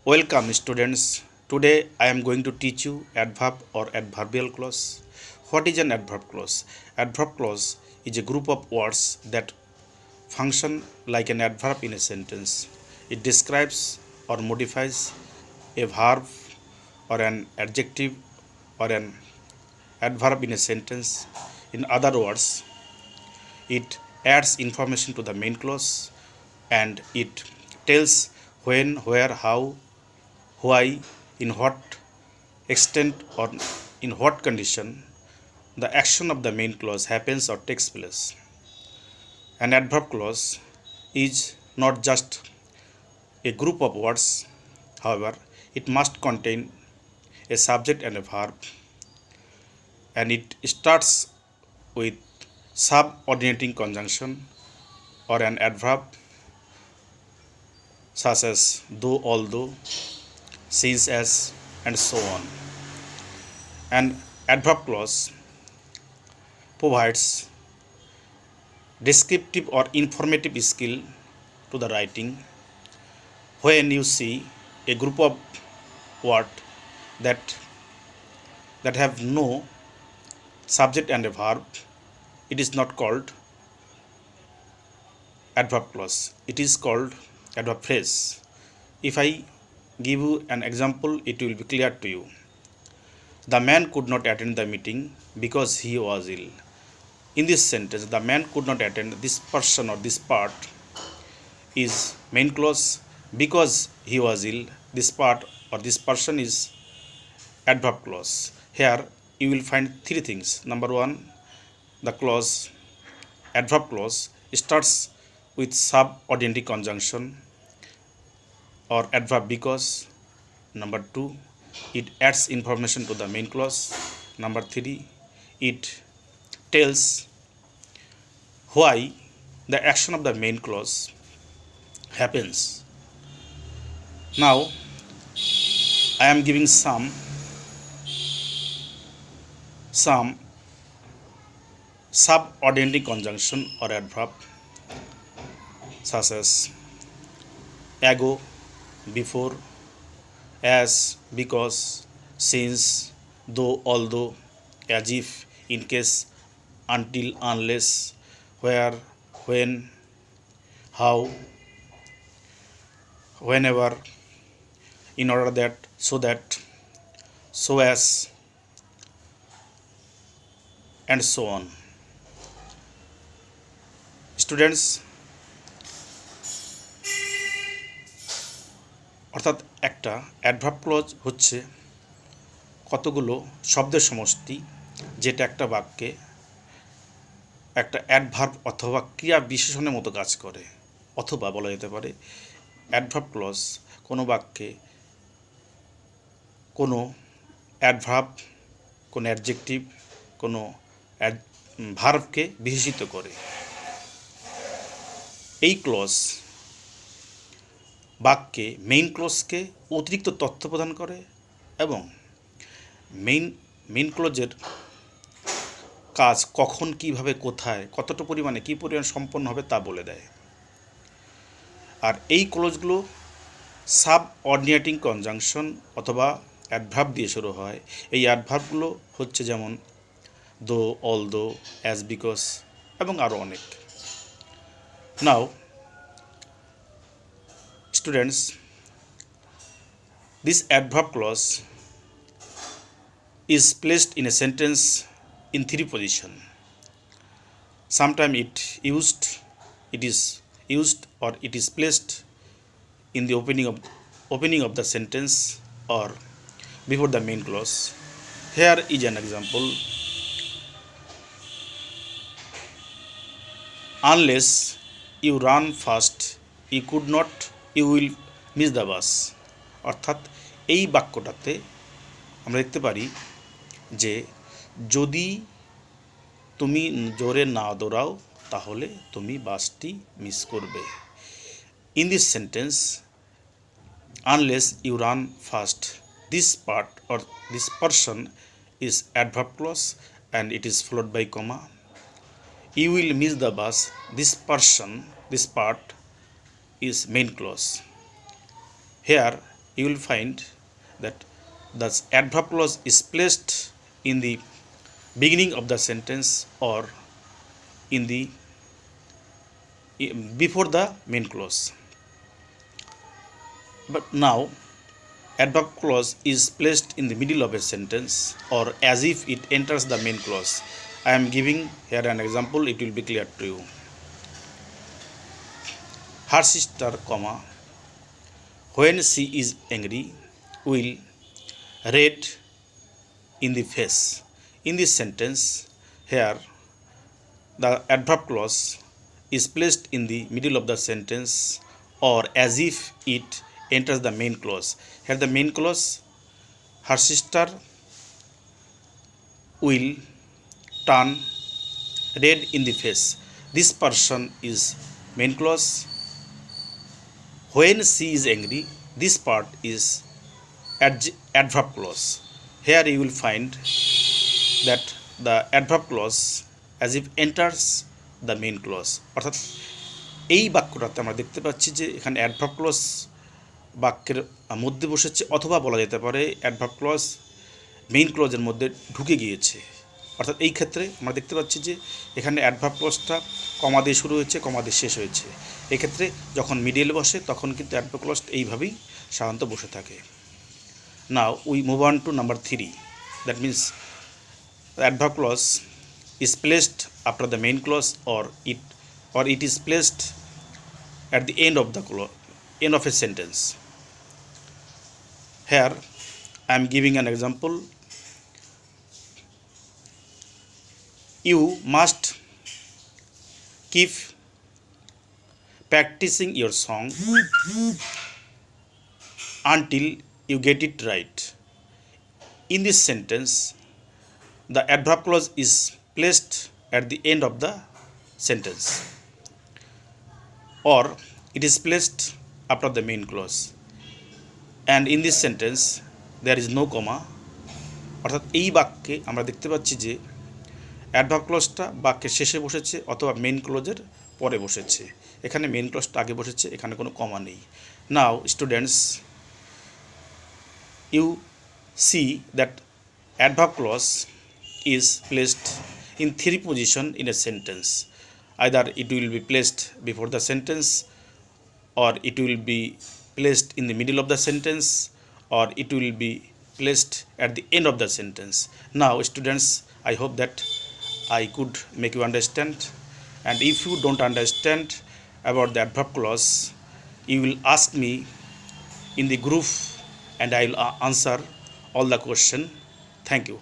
Welcome students. Today I am going to teach you adverb or adverbial clause. What is an adverb clause? Adverb clause is a group of words that function like an adverb in a sentence. It describes or modifies a verb or an adjective or an adverb in a sentence. In other words, it adds information to the main clause and it tells when, where, how, why, in what extent, or in what condition the action of the main clause happens or takes place. An adverb clause is not just a group of words, however, it must contain a subject and a verb, and it starts with subordinating conjunction or an adverb such as though, although, since, as, and so on. An adverb clause provides descriptive or informative skill to the writing. When you see a group of words that have no subject and a verb, it is not called adverb clause. It is called adverb phrase. If I give you an example, it will be clear to you. The man could not attend the meeting because he was ill. In this sentence, the man could not attend, this person or this part is main clause. Because he was ill, this part or this person is adverb clause. Here you will find three things. Number one, the clause adverb clause starts with subordinating conjunction or adverb because. Number two, it adds information to the main clause. Number three, it tells why the action of the main clause happens. Now I am giving some subordinating conjunction or adverb such as ago, before, as, because, since, though, although, as if, in case, until, unless, where, when, how, whenever, in order that, so as, and so on. Students, অর্থাৎ একটা adverb clause হচ্ছে কতগুলো শব্দের সমষ্টি যেটা একটা বাক্যে একটা অ্যাডভার্ব অথবা ক্রিয়া বিশেষণের মতো কাজ করে। অথবা বলা যেতে পারে অ্যাডভার্ব ক্লজ কোনো বাক্যে কোনো অ্যাডভার্ব, কোনো অ্যাডজেক্টিভ, কোনো ভার্বকে বিশেষিত করে। এই ক্লজ বাক্যে মেইন ক্লজকে অতিরিক্ত তথ্য প্রদান করে এবং মেইন ক্লজের কাজ কখন, কিভাবে, কোথায়, কতটা পরিমাণে, কী পরিমাণ সম্পন্ন হবে তা বলে দেয়। আর এই ক্লজগুলো সাবঅর্ডিনেটিং কনজাংশন অথবা অ্যাডভার্ব দিয়ে শুরু হয়। এই অ্যাডভার্বগুলো হচ্ছে যেমন দো, অলদো, অ্যাজ, বিকজ এবং আরও অনেক। নাও students, this adverb clause is placed in a sentence in three positions. Sometimes it is used or it is placed in the opening of the sentence or before the main clause. Here is an example. Unless you run fast, you will miss the bus. অর্থাৎ এই বাক্যটাতে আমরা দেখতে পারি যে যদি তুমি জোরে না দৌড়াও তাহলে তুমি বাসটি মিস করবে। In this sentence, unless you run fast, this part or this person is adverb clause and it is followed by comma. You will miss the bus, this person, this part is main clause. Here you will find that the adverb clause is placed in the beginning of the sentence or in the before the main clause. But now adverb clause is placed in the middle of a sentence or as if it enters the main clause. I am giving here an example, it will be clear to you. Her sister, comma, when she is angry, will red in the face. In this sentence, here the adverb clause is placed in the middle of the sentence or as if it enters the main clause. Here the main clause, her sister will turn red in the face. This person is main clause. When she is angry, this part is adverb clause. Here you will find that the adverb clause as if enters the main clause. অর্থাৎ এই বাক্যটাতে আমরা দেখতে পাচ্ছি যে এখানে adverb clause বাক্যের মধ্যে বসেছে অথবা বলা যেতে পারে অ্যাডভার্ব ক্লজ মেইন ক্লজের মধ্যে ঢুকে গিয়েছে। অর্থাৎ এই ক্ষেত্রে আমরা দেখতে পাচ্ছি যে এখানে অ্যাডভার্ব ক্লজটা কমা দিয়ে শুরু হয়েছে, কমা দিয়ে শেষ হয়েছে। এক্ষেত্রে যখন মিডল বসে তখন কিন্তু অ্যাডভার্ব ক্লজ এইভাবেই সাধারণত বসে থাকে। Now we move on to number 3, that means the adverb clause is placed after the main clause or it is placed at the end of the end of a sentence. Here I am giving an example. You must keep practicing your song until you get it right. In this sentence, the adverb clause is placed at the end of the sentence or it is placed after the main clause, and in this sentence there is no comma. অর্থাৎ এই বাক্যে আমরা দেখতে পাচ্ছি যে adverb ক্লজটা বাক্যের শেষে বসেছে অথবা মেইন ক্লজের পরে বসেছে। এখানে মেইন ক্লজটা আগে বসেছে, এখানে কোনো কমা নেই। নাও students, you see that adverb clause is placed in 3 positions in a sentence. Either it will be placed before the sentence, or it will be placed in the middle of the sentence, or it will be placed at the end of the sentence. Now students, I hope that I could make you understand, and if you don't understand about the adverb clause, you will ask me in the group and I will answer all the question. Thank you.